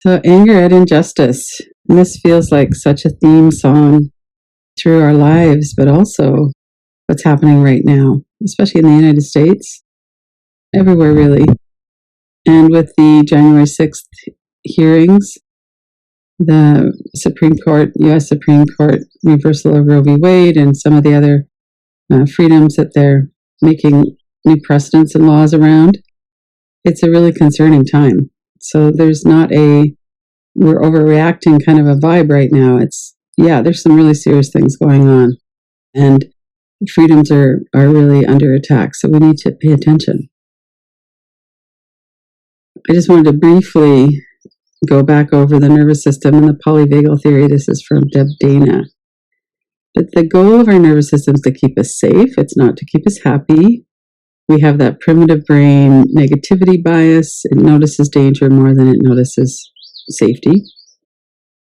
So, anger at injustice. And this feels like such a theme song through our lives, but also what's happening right now, especially in the United States, everywhere really. And with the January 6th hearings, the Supreme Court, US Supreme Court reversal of Roe v. Wade, and some of the other freedoms that they're making new precedents and laws around, it's a really concerning time. So there's not we're overreacting kind of a vibe right now. There's some really serious things going on. And freedoms are really under attack. So we need to pay attention. I just wanted to briefly go back over the nervous system and the polyvagal theory. This is from Deb Dana. But the goal of our nervous system is to keep us safe. It's not to keep us happy. We have that primitive brain negativity bias. It notices danger more than it notices safety.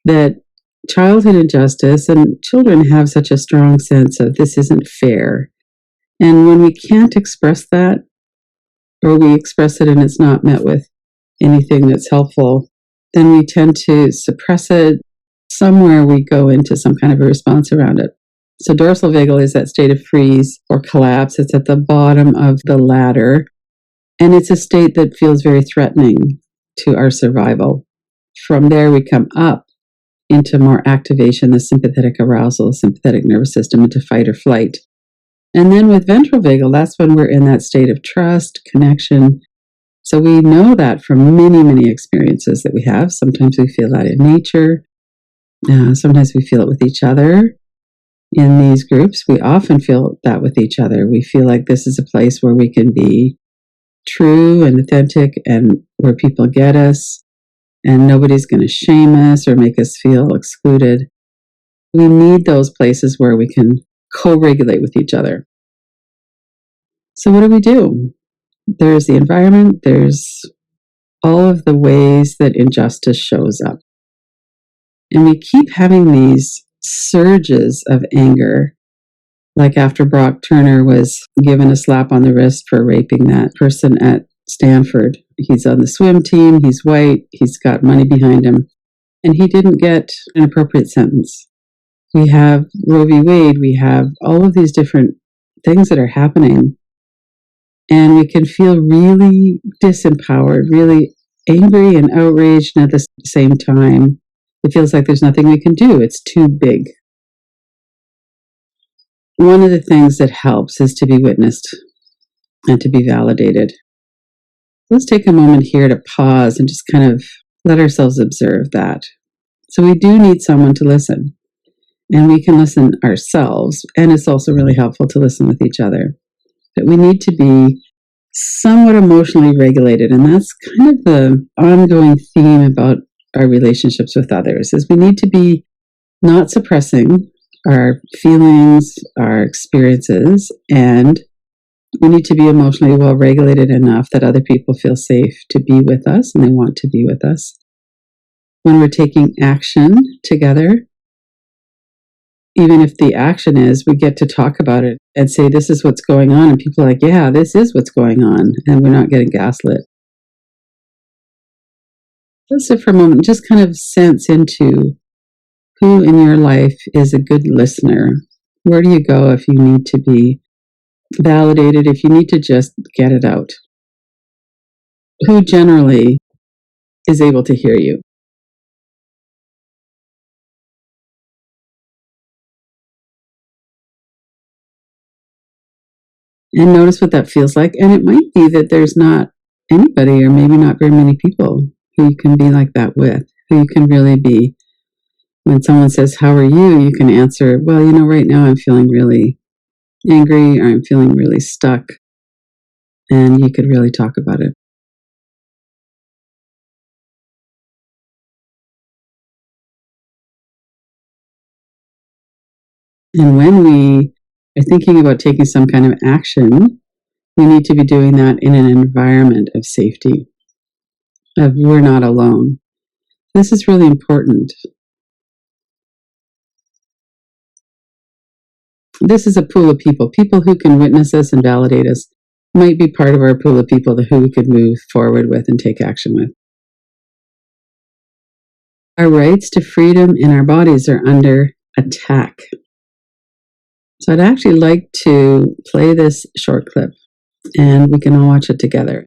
That childhood injustice, and children have such a strong sense of this isn't fair. And when we can't express that, or we express it and it's not met with anything that's helpful, then we tend to suppress it. Somewhere we go into some kind of a response around it. So dorsal vagal is that state of freeze or collapse. It's at the bottom of the ladder. And it's a state that feels very threatening to our survival. From there, we come up into more activation, the sympathetic arousal, the sympathetic nervous system, into fight or flight. And then with ventral vagal, that's when we're in that state of trust, connection. So we know that from many, many experiences that we have. Sometimes we feel that in nature. Sometimes we feel it with each other. In these groups, we often feel that with each other. We feel like this is a place where we can be true and authentic and where people get us and nobody's going to shame us or make us feel excluded. We need those places where we can co-regulate with each other. So what do? There's the environment, there's all of the ways that injustice shows up. And we keep having these surges of anger, like after Brock Turner was given a slap on the wrist for raping that person at Stanford. He's on the swim team, he's white, he's got money behind him, and he didn't get an appropriate sentence. We have Roe v. Wade, we have all of these different things that are happening, and we can feel really disempowered, really angry and outraged, and at the same time, it feels like there's nothing we can do. It's too big. One of the things that helps is to be witnessed and to be validated. Let's take a moment here to pause and just kind of let ourselves observe that. So we do need someone to listen, and we can listen ourselves, and it's also really helpful to listen with each other. But we need to be somewhat emotionally regulated, and that's kind of the ongoing theme about our relationships with others, is we need to be not suppressing our feelings, our experiences, and we need to be emotionally well regulated enough that other people feel safe to be with us and they want to be with us. When we're taking action together, even if the action is we get to talk about it and say, this is what's going on, and people are like, yeah, this is what's going on, and we're not getting gaslit. Let's sit for a moment, just kind of sense into who in your life is a good listener. Where do you go if you need to be validated, if you need to just get it out? Who generally is able to hear you? And notice what that feels like. And it might be that there's not anybody, or maybe not very many people, who you can be like that with, who you can really be. When someone says, how are you can answer, well, right now I'm feeling really angry, or I'm feeling really stuck. And you could really talk about it. And when we are thinking about taking some kind of action, we need to be doing that in an environment of safety, of we're not alone. This is really important. This is a pool of people who can witness us and validate us, might be part of our pool of people who we could move forward with and take action with. Our rights to freedom in our bodies are under attack. So I'd actually like to play this short clip and we can all watch it together.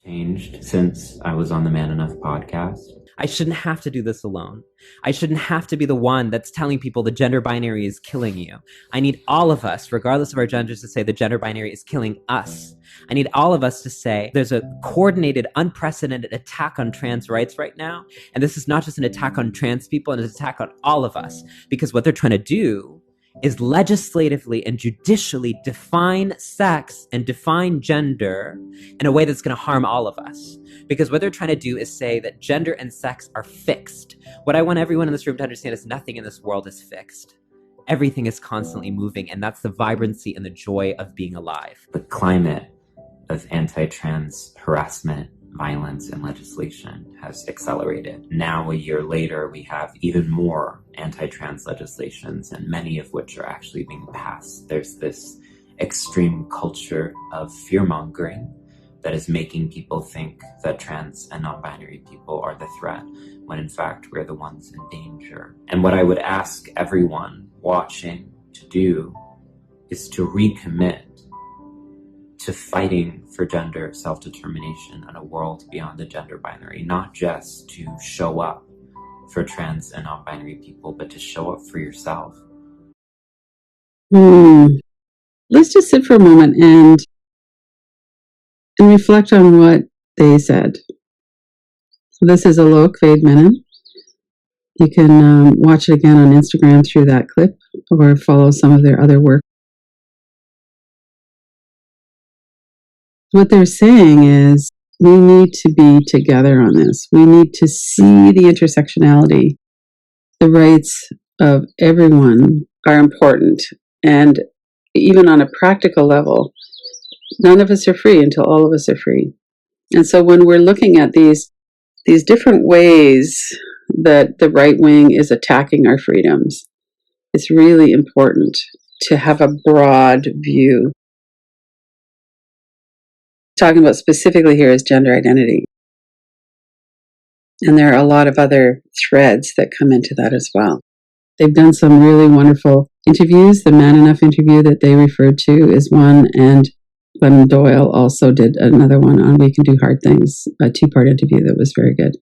Changed since I was on the Man Enough podcast. I shouldn't have to do this alone. I shouldn't have to be the one that's telling people the gender binary is killing you. I need all of us, regardless of our genders, to say the gender binary is killing us. I need all of us to say there's a coordinated, unprecedented attack on trans rights right now. And this is not just an attack on trans people, it's an attack on all of us. Because what they're trying to do is legislatively and judicially define sex and define gender in a way that's going to harm all of us. Because what they're trying to do is say that gender and sex are fixed. What I want everyone in this room to understand is nothing in this world is fixed. Everything is constantly moving, and that's the vibrancy and the joy of being alive. The climate of anti-trans harassment, violence, and legislation has accelerated. Now, a year later, we have even more anti-trans legislations, and many of which are actually being passed. There's this extreme culture of fear-mongering that is making people think that trans and non-binary people are the threat, when in fact we're the ones in danger. And what I would ask everyone watching to do is to recommit to fighting for gender self-determination and a world beyond the gender binary, not just to show up for trans and non-binary people, but to show up for yourself. Let's just sit for a moment and reflect on what they said. So this is Alok Vaidmanan. You can watch it again on Instagram through that clip or follow some of their other work. What they're saying is we need to be together on this. We need to see the intersectionality. The rights of everyone are important. And even on a practical level, none of us are free until all of us are free. And so when we're looking at these different ways that the right wing is attacking our freedoms, it's really important to have a broad view. Talking about specifically here is gender identity. And there are a lot of other threads that come into that as well. They've done some really wonderful interviews. The Man Enough interview that they referred to is one, and Glennon Doyle also did another one on We Can Do Hard Things, a 2-part interview that was very good.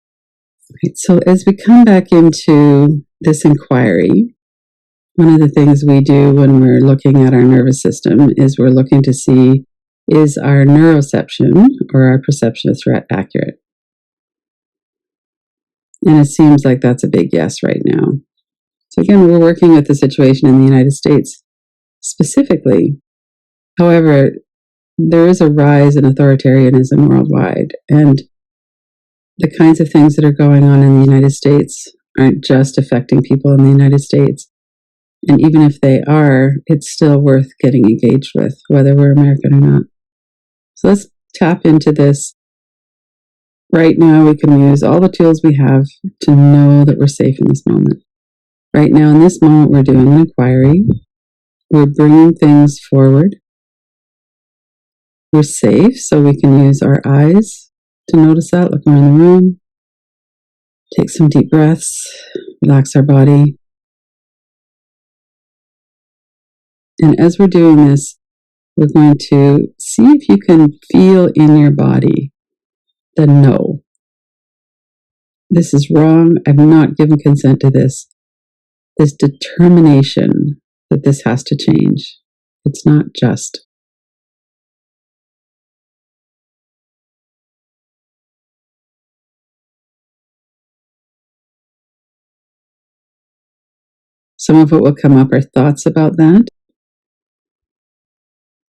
Right, so as we come back into this inquiry, one of the things we do when we're looking at our nervous system is we're looking to see, is our neuroception or our perception of threat accurate? And it seems like that's a big yes right now. So again, we're working with the situation in the United States specifically. However, there is a rise in authoritarianism worldwide, and the kinds of things that are going on in the United States aren't just affecting people in the United States. And even if they are, it's still worth getting engaged with, whether we're American or not. So let's tap into this. Right now, we can use all the tools we have to know that we're safe in this moment. Right now, in this moment, we're doing an inquiry. We're bringing things forward. We're safe, so we can use our eyes to notice that, look around the room. Take some deep breaths, relax our body. And as we're doing this, we're going to see if you can feel in your body the no. This is wrong. I've not given consent to this. This determination that this has to change. It's not just. Some of what will come up are thoughts about that.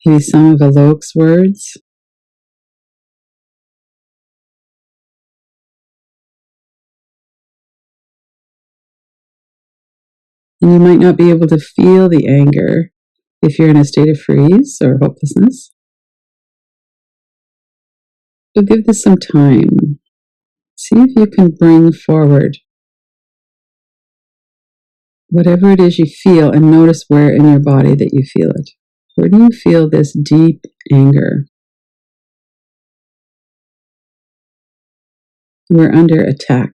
Maybe some of Alok's words. And you might not be able to feel the anger if you're in a state of freeze or hopelessness. So give this some time. See if you can bring forward whatever it is you feel and notice where in your body that you feel it. Where do you feel this deep anger? We're under attack.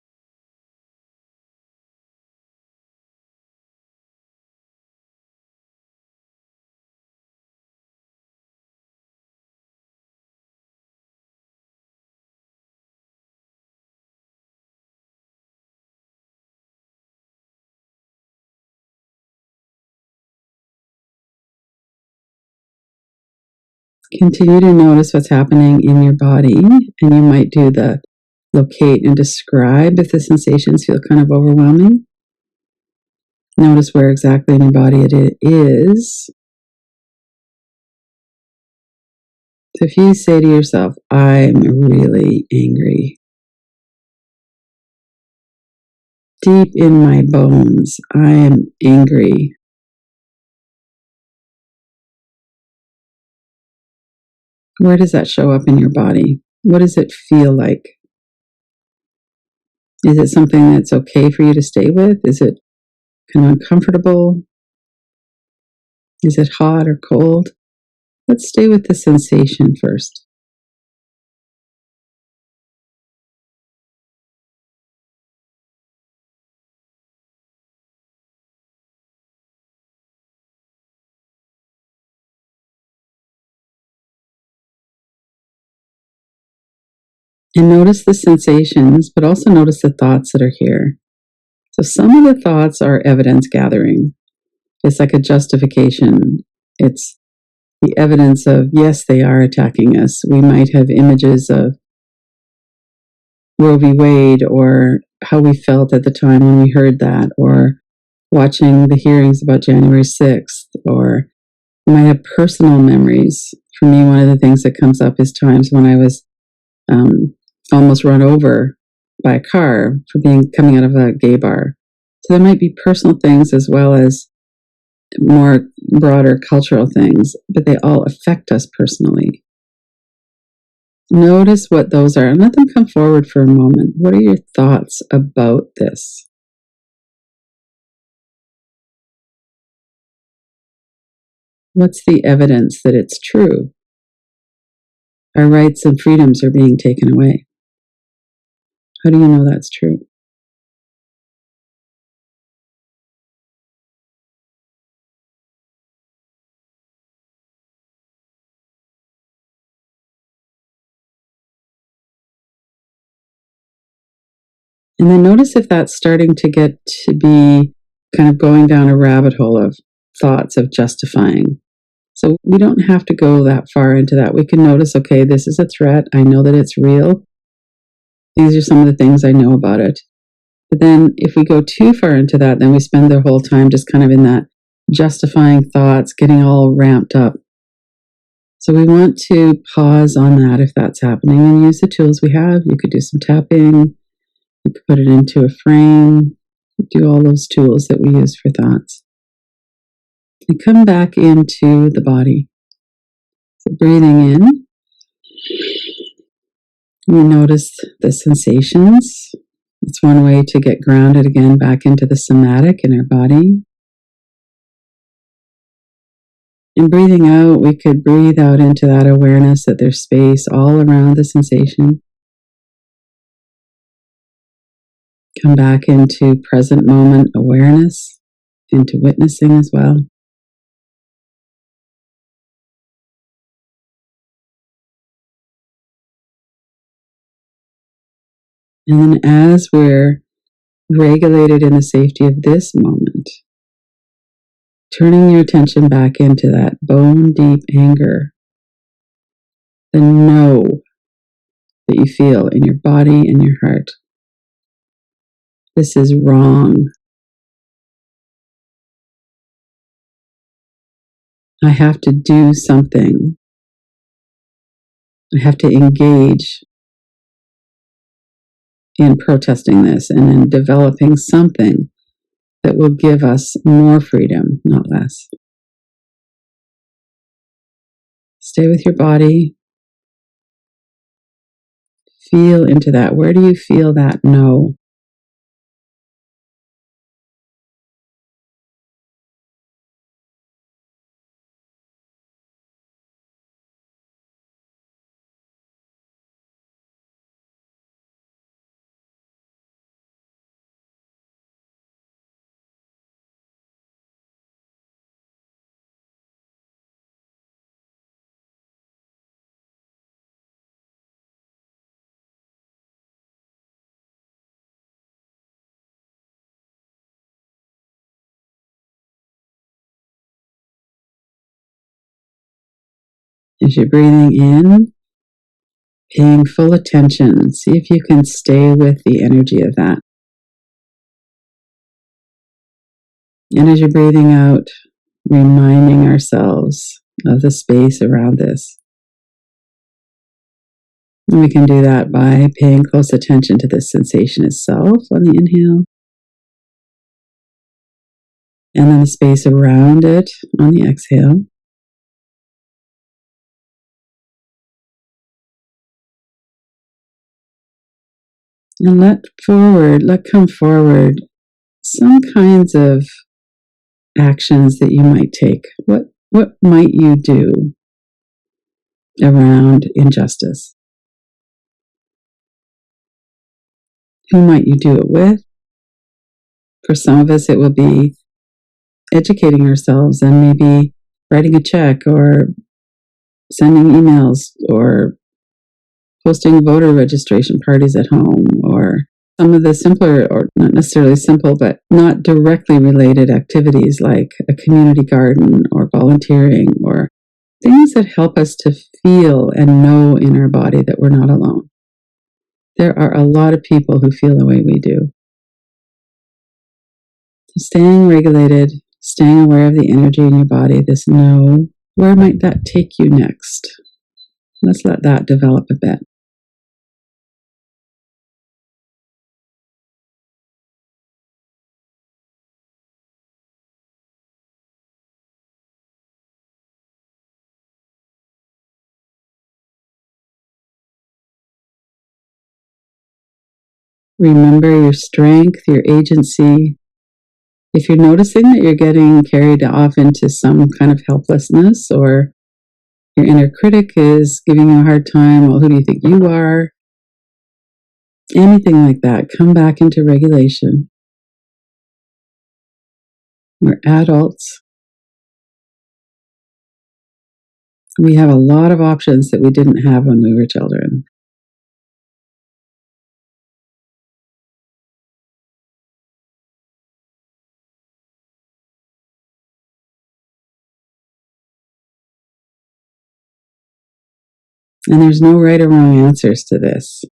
Continue to notice what's happening in your body, and you might do the locate and describe if the sensations feel kind of overwhelming. Notice where exactly in your body it is. So if you say to yourself, I'm really angry, deep in my bones, I am angry. Where does that show up in your body? What does it feel like? Is it something that's okay for you to stay with? Is it kind of uncomfortable? Is it hot or cold? Let's stay with the sensation first. And notice the sensations, but also notice the thoughts that are here. So some of the thoughts are evidence gathering. It's like a justification. It's the evidence of, yes, they are attacking us. We might have images of Roe v. Wade or how we felt at the time when we heard that, or watching the hearings about January 6th, or we might have personal memories. For me, one of the things that comes up is times when I was almost run over by a car for coming out of a gay bar. So there might be personal things as well as more broader cultural things, but they all affect us personally. Notice what those are and let them come forward for a moment. What are your thoughts about this? What's the evidence that it's true? Our rights and freedoms are being taken away. How do you know that's true? And then notice if that's starting to get to be kind of going down a rabbit hole of thoughts of justifying. So we don't have to go that far into that. We can notice, okay, this is a threat. I know that it's real. These are some of the things I know about it. But then if we go too far into that, then we spend the whole time just kind of in that justifying thoughts, getting all ramped up. So we want to pause on that if that's happening and use the tools we have. You could do some tapping. You could put it into a frame. Do all those tools that we use for thoughts. And come back into the body. So breathing in, we notice the sensations. It's one way to get grounded again back into the somatic in our body. And breathing out, we could breathe out into that awareness that there's space all around the sensation. Come back into present moment awareness, into witnessing as well. And then as we're regulated in the safety of this moment, turning your attention back into that bone deep anger, the no that you feel in your body and your heart. This is wrong. I have to do something. I have to engage in protesting this and in developing something that will give us more freedom, not less. Stay with your body. Feel into that. Where do you feel that no? As you're breathing in, paying full attention. See if you can stay with the energy of that. And as you're breathing out, reminding ourselves of the space around this. And we can do that by paying close attention to the sensation itself on the inhale, and then the space around it on the exhale. And let come forward some kinds of actions that you might take. What might you do around injustice? Who might you do it with? For some of us, it will be educating ourselves and maybe writing a check or sending emails or hosting voter registration parties at home, or some of the simpler, or not necessarily simple, but not directly related activities like a community garden or volunteering, or things that help us to feel and know in our body that we're not alone. There are a lot of people who feel the way we do. So staying regulated, staying aware of the energy in your body, this know, where might that take you next? Let's let that develop a bit. Remember your strength, your agency. If you're noticing that you're getting carried off into some kind of helplessness, or your inner critic is giving you a hard time, well, who do you think you are? Anything like that, come back into regulation. We're adults. We have a lot of options that we didn't have when we were children. And there's no right or wrong answers to this.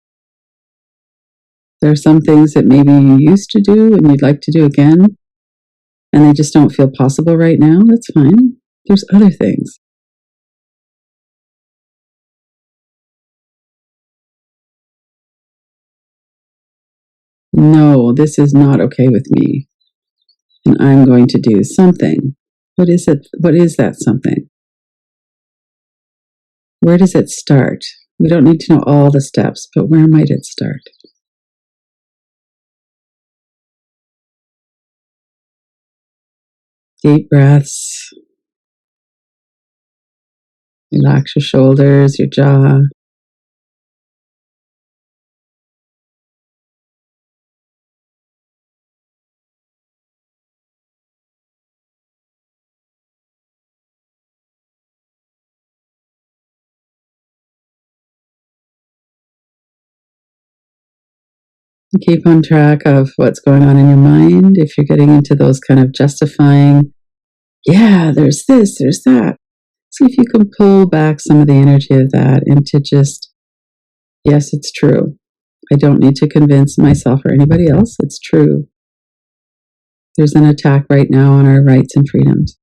There are some things that maybe you used to do and you'd like to do again, and they just don't feel possible right now. That's fine. There's other things. No, this is not okay with me, and I'm going to do something. What is it? What is that something? Where does it start? We don't need to know all the steps, but where might it start? Deep breaths. Relax your shoulders, your jaw. Keep on track of what's going on in your mind. If you're getting into those kind of justifying, yeah, there's this, there's that. See if you can pull back some of the energy of that into just, yes, it's true. I don't need to convince myself or anybody else. It's true. There's an attack right now on our rights and freedoms.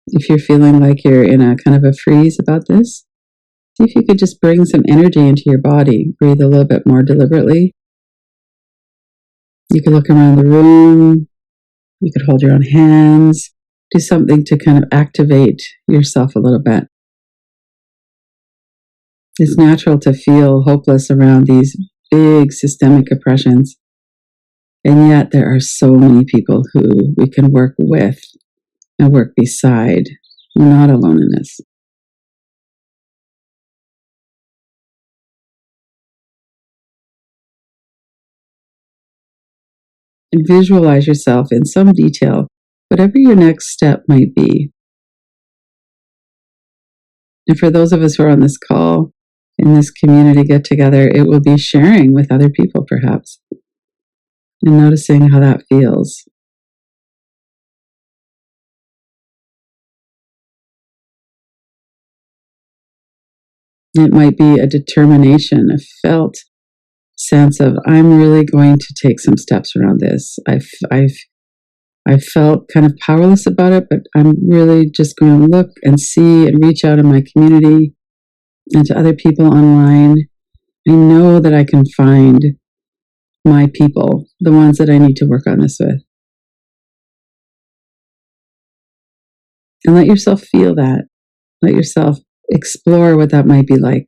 If you're feeling like you're in a kind of a freeze about this, see if you could just bring some energy into your body. Breathe a little bit more deliberately. You could look around the room. You could hold your own hands. Do something to kind of activate yourself a little bit. It's natural to feel hopeless around these big systemic oppressions. And yet there are so many people who we can work with and work beside. We're not alone in this. And visualize yourself in some detail, whatever your next step might be. And for those of us who are on this call, in this community get together, it will be sharing with other people perhaps, and noticing how that feels. It might be a determination, a felt sense of, I'm really going to take some steps around this. I felt kind of powerless about it, but I'm really just going to look and see and reach out in my community and to other people online. I know that I can find my people, the ones that I need to work on this with. And let yourself feel that. Let yourself explore what that might be like.